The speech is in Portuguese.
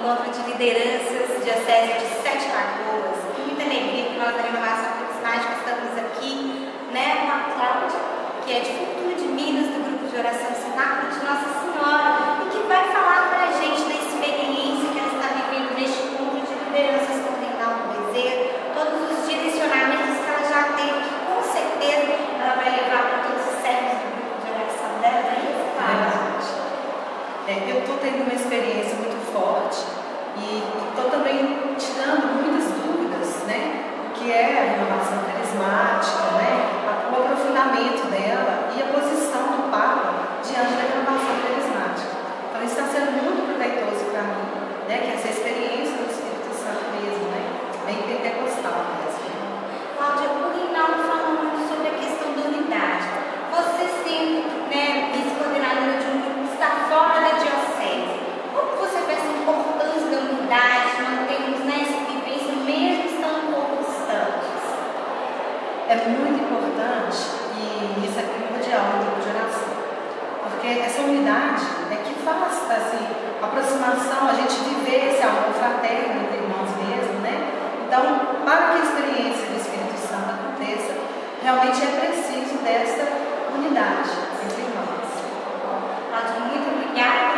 encontro de lideranças diocese de Sete Lagoas. Com muita alegria que nós da Renovação Carismática estamos aqui, né, com a Cláudia, que é de Futuro de Minas, do grupo de oração Cenáculo de Nossa Senhora, e que vai falar para a gente da experiência que ela está vivendo neste encontro de lideranças com Reinaldo Bezerra, todos os direcionamentos que ela já teve, que com certeza ela vai levar para todos os servos do grupo de oração dela. Eu estou tendo uma experiência muito forte e estou também tirando muitas dúvidas, né? O que é a renovação carismática, né? O aprofundamento dela e a posição do Papa diante da renovação carismática. Então isso está sendo muito proveitoso para mim, né? Que essa experiência do Espírito Santo mesmo, né? Bem pentecostal mesmo. Cláudia, o Reinaldo fala muito sobre a questão da unidade. Você sendo, né, vice-coordenadora de um grupo que está fora da diocese, como você vê essa importância da unidade, mantermos nessa vivência mesmo estando um pouco distantes? É muito importante e isso é primordial no grupo de oração, porque essa unidade é que faz assim, a aproximação, a gente viver esse amor fraterno entre irmãos mesmo, né? Então, para que a experiência do Espírito Santo aconteça, realmente é preciso dessa unidade entre irmãos. Cláudia, muito obrigada.